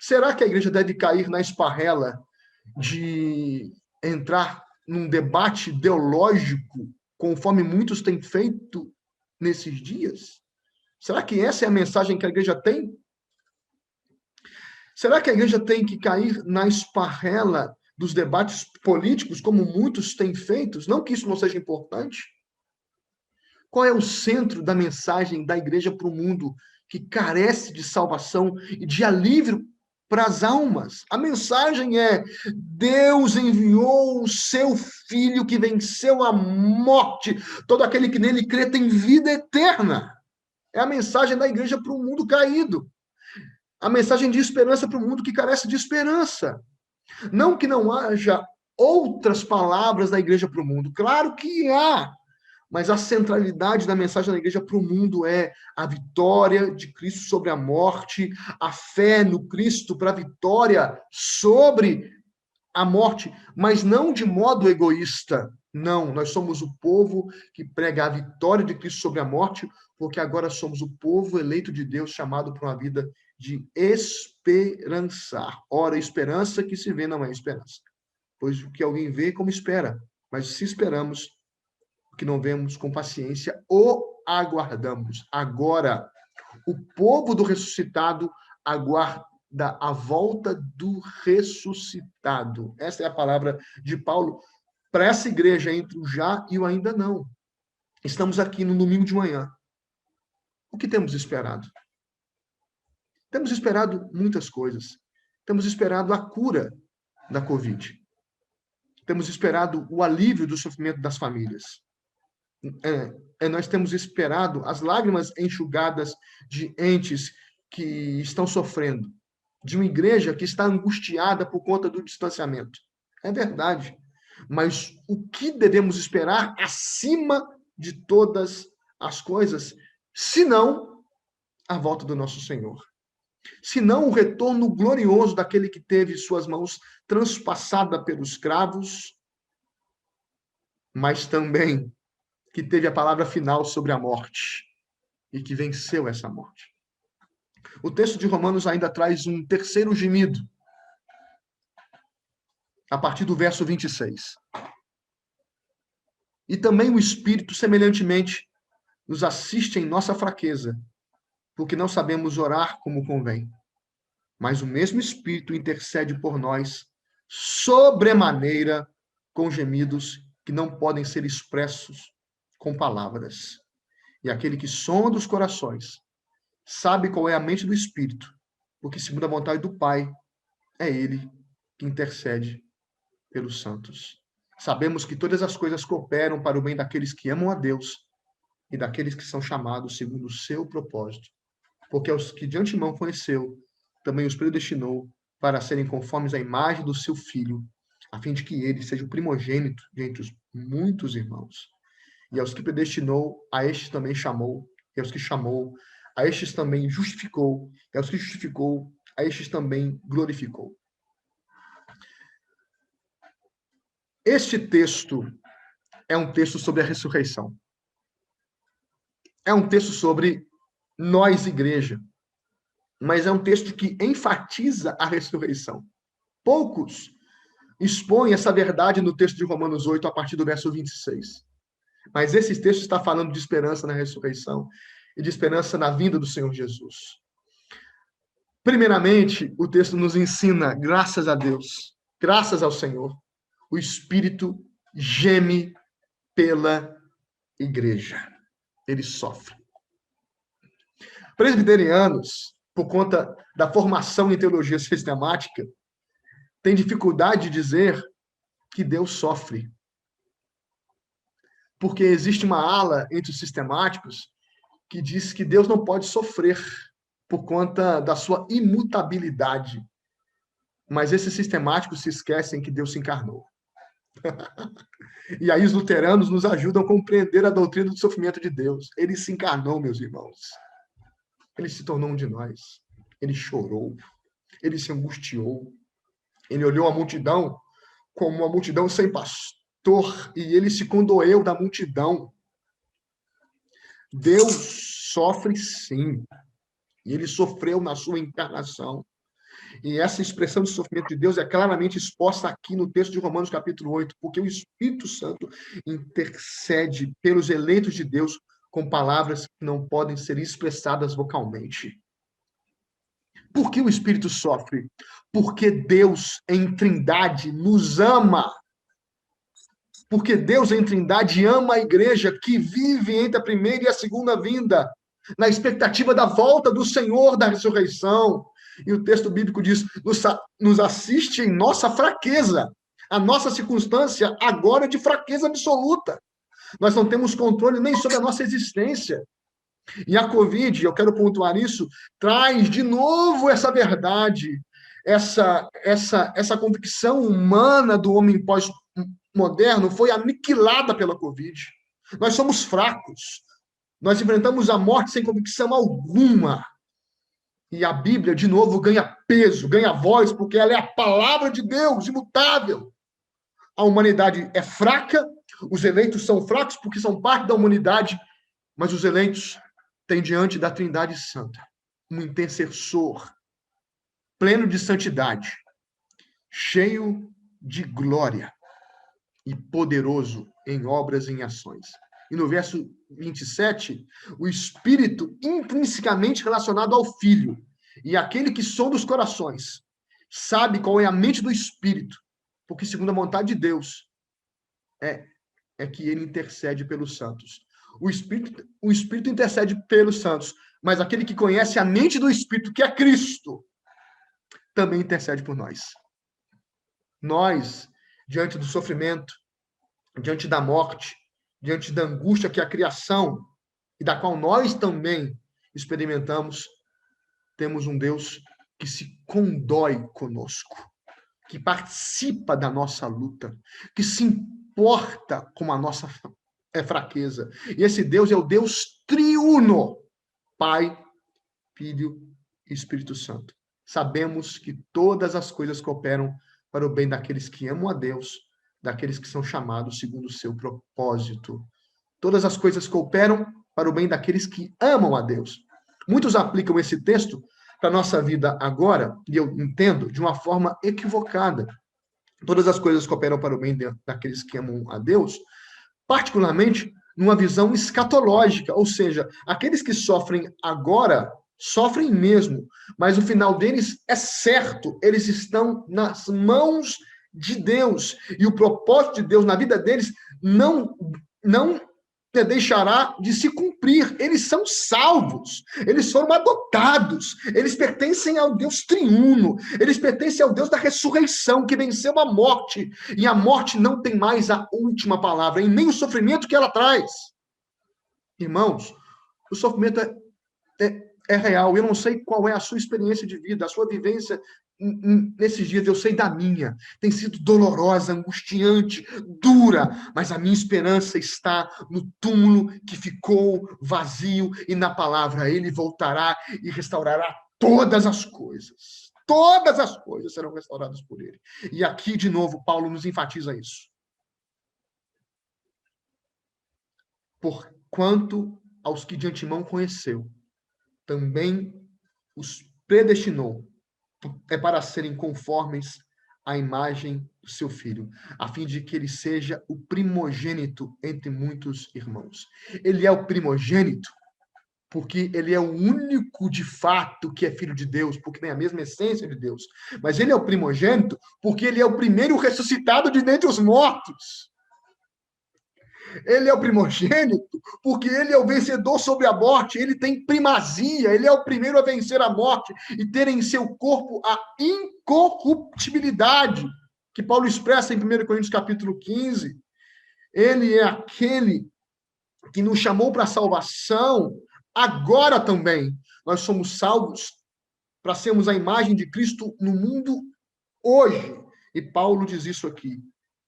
Será que a igreja deve cair na esparrela de entrar num debate ideológico, conforme muitos têm feito nesses dias? Será que essa é a mensagem que a igreja tem? Será que a igreja tem que cair na esparrela dos debates políticos, como muitos têm feito? Não que isso não seja importante. Qual é o centro da mensagem da igreja para o mundo que carece de salvação e de alívio para as almas? A mensagem é: Deus enviou o seu Filho que venceu a morte. Todo aquele que nele crê tem vida eterna. É a mensagem da igreja para o mundo caído. A mensagem de esperança para o mundo que carece de esperança. Não que não haja outras palavras da igreja para o mundo. Claro que há. Mas a centralidade da mensagem da igreja para o mundo é a vitória de Cristo sobre a morte, a fé no Cristo para a vitória sobre a morte, mas não de modo egoísta. Não, nós somos o povo que prega a vitória de Cristo sobre a morte, porque agora somos o povo eleito de Deus, chamado para uma vida de esperançar. Ora, esperança que se vê não é esperança, pois o que alguém vê como espera, mas se esperamos, o que não vemos com paciência, o aguardamos. Agora, o povo do ressuscitado aguarda a volta do ressuscitado. Essa é a palavra de Paulo para essa igreja entre o já e o ainda não. Estamos aqui no domingo de manhã. O que temos esperado? Temos esperado muitas coisas. Temos esperado a cura da Covid. Temos esperado o alívio do sofrimento das famílias. Nós temos esperado as lágrimas enxugadas de entes que estão sofrendo, de uma igreja que está angustiada por conta do distanciamento. É verdade. Mas o que devemos esperar acima de todas as coisas, senão a volta do nosso Senhor? Senão o retorno glorioso daquele que teve suas mãos transpassadas pelos cravos, mas também que teve a palavra final sobre a morte e que venceu essa morte. O texto de Romanos ainda traz um terceiro gemido, a partir do verso 26. E também o Espírito, semelhantemente, nos assiste em nossa fraqueza, porque não sabemos orar como convém. Mas o mesmo Espírito intercede por nós, sobremaneira, com gemidos que não podem ser expressos com palavras. E aquele que sonda os corações sabe qual é a mente do Espírito, porque, segundo a vontade do Pai, é Ele que intercede pelos santos. Sabemos que todas as coisas cooperam para o bem daqueles que amam a Deus e daqueles que são chamados segundo o seu propósito. Porque aos que de antemão conheceu, também os predestinou para serem conformes à imagem do seu Filho, a fim de que ele seja o primogênito de entre os muitos irmãos. E aos que predestinou, a estes também chamou, e aos que chamou, a estes também justificou, e aos que justificou, a estes também glorificou. Este texto é um texto sobre a ressurreição. É um texto sobre nós, igreja. Mas é um texto que enfatiza a ressurreição. Poucos expõem essa verdade no texto de Romanos 8, a partir do verso 26. Mas esse texto está falando de esperança na ressurreição e de esperança na vinda do Senhor Jesus. Primeiramente, o texto nos ensina, graças a Deus, graças ao Senhor, o Espírito geme pela igreja. Ele sofre. Presbiterianos, por conta da formação em teologia sistemática, têm dificuldade de dizer que Deus sofre. Porque existe uma ala entre os sistemáticos que diz que Deus não pode sofrer por conta da sua imutabilidade. Mas esses sistemáticos se esquecem que Deus se encarnou. E aí os luteranos nos ajudam a compreender a doutrina do sofrimento de Deus. Ele se encarnou, meus irmãos. Ele se tornou um de nós. Ele chorou. Ele se angustiou. Ele olhou a multidão como uma multidão sem pastor e ele se condoeu da multidão. Deus sofre sim. E ele sofreu na sua encarnação. E essa expressão de sofrimento de Deus é claramente exposta aqui no texto de Romanos capítulo 8, porque o Espírito Santo intercede pelos eleitos de Deus com palavras que não podem ser expressadas vocalmente. Por que o Espírito sofre? Porque Deus em Trindade nos ama. Porque Deus em Trindade ama a igreja que vive entre a primeira e a segunda vinda, na expectativa da volta do Senhor da ressurreição. E o texto bíblico diz, nos assiste em nossa fraqueza. A nossa circunstância agora é de fraqueza absoluta. Nós não temos controle nem sobre a nossa existência. E a Covid, eu quero pontuar isso, traz de novo essa verdade, essa convicção humana do homem pós-moderno foi aniquilada pela Covid. Nós somos fracos. Nós enfrentamos a morte sem convicção alguma. E a Bíblia, de novo, ganha peso, ganha voz, porque ela é a palavra de Deus, imutável. A humanidade é fraca, os eleitos são fracos porque são parte da humanidade, mas os eleitos têm diante da Trindade Santa um intercessor pleno de santidade, cheio de glória, e poderoso em obras e em ações. E no verso 27, o Espírito intrinsecamente relacionado ao Filho, e aquele que sonda os corações, sabe qual é a mente do Espírito, porque segundo a vontade de Deus, é que ele intercede pelos santos. O Espírito intercede pelos santos, mas aquele que conhece a mente do Espírito, que é Cristo, também intercede por nós. Nós, diante do sofrimento, diante da morte, diante da angústia que é a criação, e da qual nós também experimentamos, temos um Deus que se condói conosco, que participa da nossa luta, que se importa com a nossa fraqueza. E esse Deus é o Deus triuno, Pai, Filho e Espírito Santo. Sabemos que todas as coisas cooperam para o bem daqueles que amam a Deus, daqueles que são chamados segundo o seu propósito. Todas as coisas cooperam para o bem daqueles que amam a Deus. Muitos aplicam esse texto para a nossa vida agora, e eu entendo, de uma forma equivocada. Todas as coisas cooperam para o bem daqueles que amam a Deus, particularmente numa visão escatológica, ou seja, aqueles que sofrem agora, sofrem mesmo, mas o final deles é certo, eles estão nas mãos de Deus, e o propósito de Deus na vida deles não deixará de se cumprir. Eles são salvos, eles foram adotados, eles pertencem ao Deus triuno, eles pertencem ao Deus da ressurreição, que venceu a morte, e a morte não tem mais a última palavra, e nem o sofrimento que ela traz. Irmãos, o sofrimento é real. Eu não sei qual é a sua experiência de vida, a sua vivência nesses dias, eu sei da minha. Tem sido dolorosa, angustiante, dura, mas a minha esperança está no túmulo que ficou vazio e na palavra. Ele voltará e restaurará todas as coisas. Todas as coisas serão restauradas por ele. E aqui, de novo, Paulo nos enfatiza isso. Porquanto aos que de antemão conheceu, também os predestinou para serem conformes à imagem do seu filho, a fim de que ele seja o primogênito entre muitos irmãos. Ele é o primogênito porque ele é o único de fato que é filho de Deus, porque tem a mesma essência de Deus. Mas ele é o primogênito porque ele é o primeiro ressuscitado de dentre os mortos. Ele é o primogênito porque ele é o vencedor sobre a morte, ele tem primazia, ele é o primeiro a vencer a morte e ter em seu corpo a incorruptibilidade, que Paulo expressa em 1 Coríntios capítulo 15. Ele é aquele que nos chamou para a salvação, agora também. Nós somos salvos para sermos a imagem de Cristo no mundo hoje. E Paulo diz isso aqui,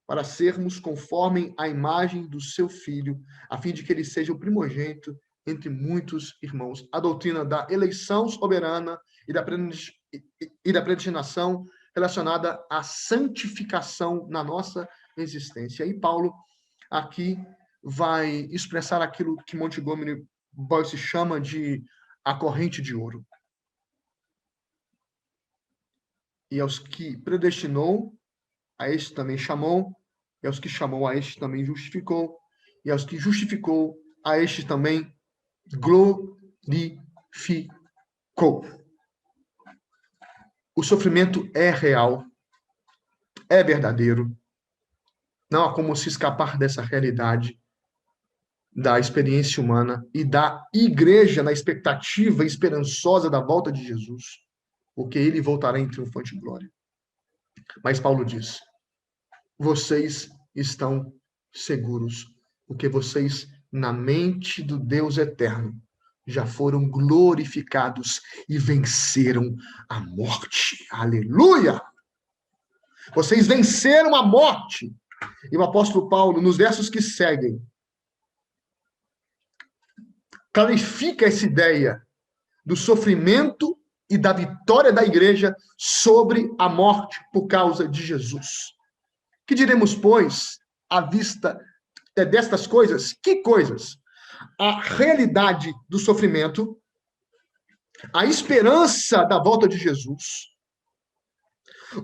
para sermos conforme a imagem do seu Filho, a fim de que ele seja o primogênito entre muitos irmãos. A doutrina da eleição soberana e da predestinação relacionada à santificação na nossa existência. E Paulo aqui vai expressar aquilo que Montgomery Boyce chama de a corrente de ouro. E aos que predestinou, a este também chamou, e aos que chamou, a este também justificou, e aos que justificou, a este também glorificou. O sofrimento é real, é verdadeiro. Não há como se escapar dessa realidade da experiência humana e da igreja na expectativa esperançosa da volta de Jesus, porque ele voltará em triunfante glória. Mas Paulo diz: vocês estão seguros, porque vocês, na mente do Deus eterno, já foram glorificados e venceram a morte. Aleluia! Vocês venceram a morte. E o apóstolo Paulo, nos versos que seguem, clarifica essa ideia do sofrimento e da vitória da igreja sobre a morte por causa de Jesus. Que diremos, pois, à vista destas coisas? Que coisas? A realidade do sofrimento, a esperança da volta de Jesus,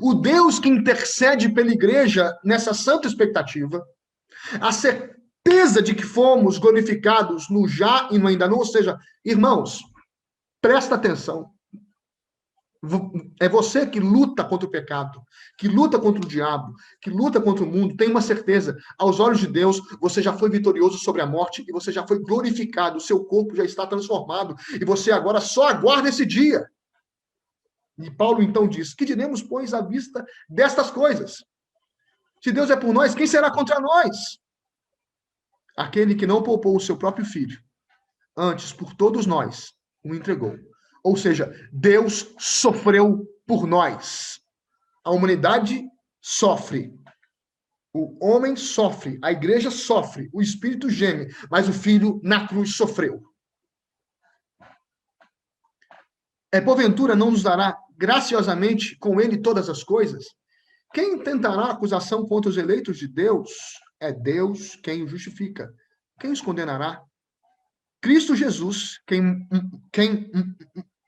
O Deus que intercede pela igreja nessa santa expectativa, a certeza de que fomos glorificados no já e no ainda não, ou seja, irmãos, presta atenção. É você que luta contra o pecado, que luta contra o diabo, que luta contra o mundo. Tem uma certeza, aos olhos de Deus, você já foi vitorioso sobre a morte e você já foi glorificado, o seu corpo já está transformado e você agora só aguarda esse dia. E Paulo então diz: que diremos, pois, à vista destas coisas? Se Deus é por nós, quem será contra nós? Aquele que não poupou o seu próprio filho, antes por todos nós o entregou. Ou seja, Deus sofreu por nós. A humanidade sofre. O homem sofre, a igreja sofre, o espírito geme, mas o filho na cruz sofreu. Porventura não nos dará graciosamente com ele todas as coisas? Quem tentará acusação contra os eleitos de Deus? É Deus quem os justifica. Quem os condenará? Cristo Jesus, quem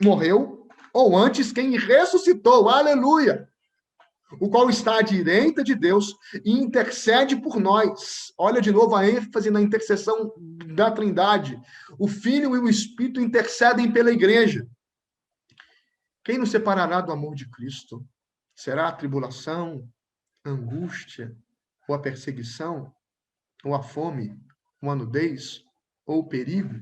morreu, ou antes, quem ressuscitou, aleluia, o qual está à direita de Deus e intercede por nós. Olha de novo a ênfase na intercessão da Trindade. O Filho e o Espírito intercedem pela igreja. Quem nos separará do amor de Cristo? Será a tribulação, a angústia, ou a perseguição, ou a fome, ou a nudez, ou o perigo,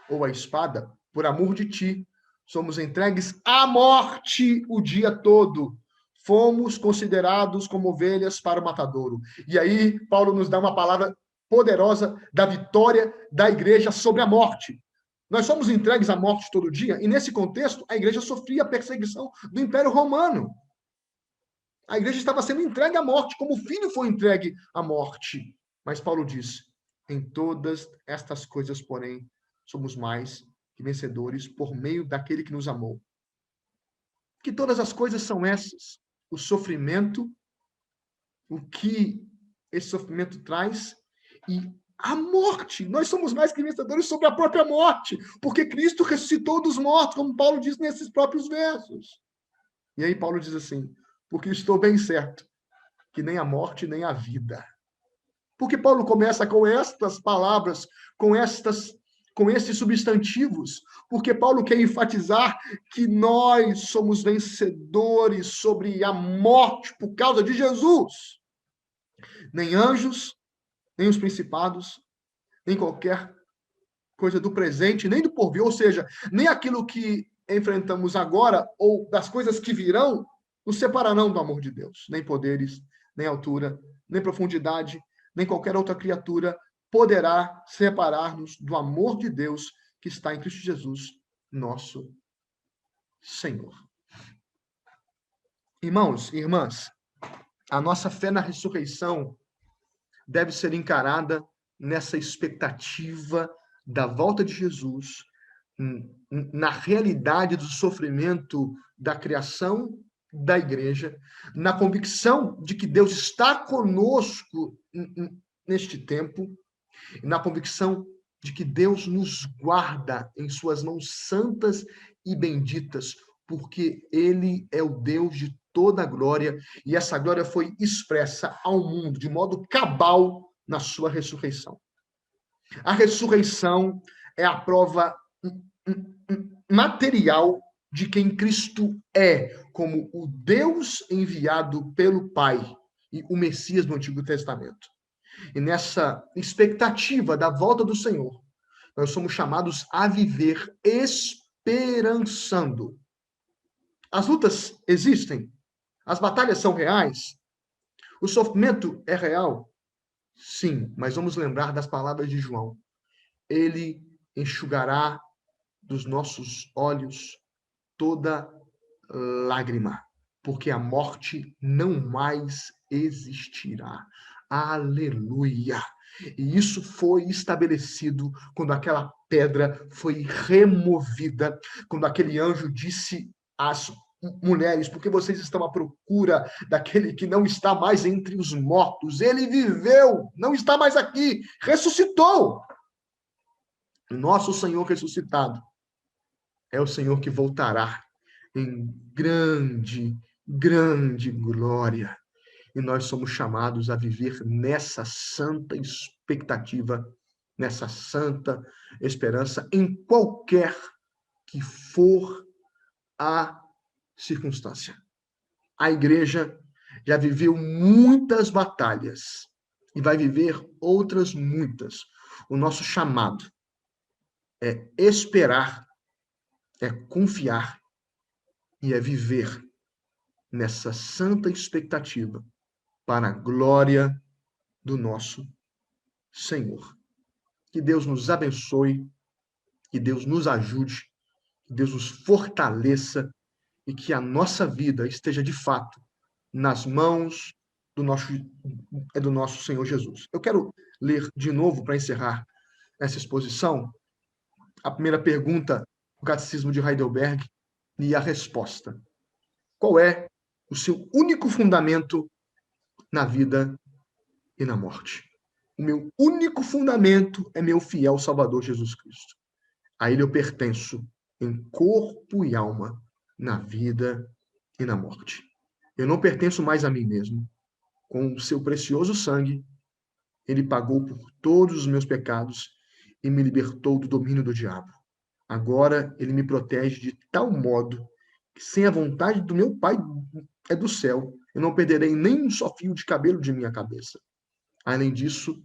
ou a espada? Por amor de ti, somos entregues à morte o dia todo. Fomos considerados como ovelhas para o matadouro. E aí, Paulo nos dá uma palavra poderosa da vitória da igreja sobre a morte. Nós somos entregues à morte todo dia, e nesse contexto, a igreja sofria a perseguição do Império Romano. A igreja estava sendo entregue à morte, como o filho foi entregue à morte. Mas Paulo diz: em todas estas coisas, porém, somos mais que vencedores por meio daquele que nos amou. Que todas as coisas são essas? O sofrimento, o que esse sofrimento traz, e a morte. Nós somos mais que vencedores sobre a própria morte, porque Cristo ressuscitou dos mortos, como Paulo diz nesses próprios versos. E aí Paulo diz assim: porque estou bem certo que nem a morte, nem a vida. Porque Paulo começa com estas palavras, com esses substantivos, porque Paulo quer enfatizar que nós somos vencedores sobre a morte por causa de Jesus. Nem anjos, nem os principados, nem qualquer coisa do presente, nem do porvir, ou seja, nem aquilo que enfrentamos agora ou das coisas que virão nos separarão do amor de Deus. Nem poderes, nem altura, nem profundidade, nem qualquer outra criatura poderá separar-nos do amor de Deus que está em Cristo Jesus, nosso Senhor. Irmãos e irmãs, a nossa fé na ressurreição deve ser encarada nessa expectativa da volta de Jesus, na realidade do sofrimento da criação da igreja, na convicção de que Deus está conosco neste tempo, na convicção de que Deus nos guarda em suas mãos santas e benditas, porque Ele é o Deus de toda a glória, e essa glória foi expressa ao mundo de modo cabal na sua ressurreição. A ressurreição é a prova material de quem Cristo é, como o Deus enviado pelo Pai e o Messias do Antigo Testamento. E nessa expectativa da volta do Senhor, nós somos chamados a viver esperançando. As lutas existem, as batalhas são reais, o sofrimento é real. Sim, mas vamos lembrar das palavras de João. Ele enxugará dos nossos olhos toda lágrima, porque a morte não mais existirá. Aleluia! E isso foi estabelecido quando aquela pedra foi removida, quando aquele anjo disse às mulheres: porque vocês estão à procura daquele que não está mais entre os mortos? Ele viveu, não está mais aqui, ressuscitou. O nosso Senhor ressuscitado é o Senhor que voltará em grande grande glória. E nós somos chamados a viver nessa santa expectativa, nessa santa esperança, em qualquer que for a circunstância. A igreja já viveu muitas batalhas e vai viver outras muitas. O nosso chamado é esperar, é confiar e é viver nessa santa expectativa para a glória do nosso Senhor. Que Deus nos abençoe, que Deus nos ajude, que Deus nos fortaleça e que a nossa vida esteja de fato nas mãos do nosso Senhor Jesus. Eu quero ler de novo para encerrar essa exposição a primeira pergunta do Catecismo de Heidelberg e a resposta. Qual é o seu único fundamento na vida e na morte? O meu único fundamento é meu fiel Salvador Jesus Cristo. A ele eu pertenço em corpo e alma, na vida e na morte. Eu não pertenço mais a mim mesmo. Com o seu precioso sangue, ele pagou por todos os meus pecados e me libertou do domínio do diabo. Agora ele me protege de tal modo que, sem a vontade do meu Pai é do céu, eu não perderei nem um só fio de cabelo de minha cabeça. Além disso,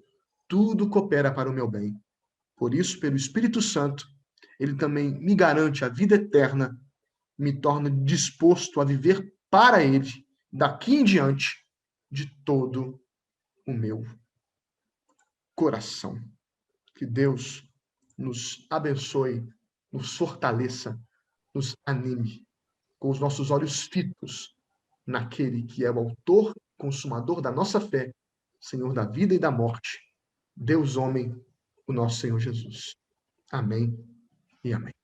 tudo coopera para o meu bem. Por isso, pelo Espírito Santo, ele também me garante a vida eterna, me torna disposto a viver para ele, daqui em diante, de todo o meu coração. Que Deus nos abençoe, nos fortaleça, nos anime, com os nossos olhos fitos naquele que é o autor, consumador da nossa fé, Senhor da vida e da morte, Deus homem, o nosso Senhor Jesus. Amém e amém.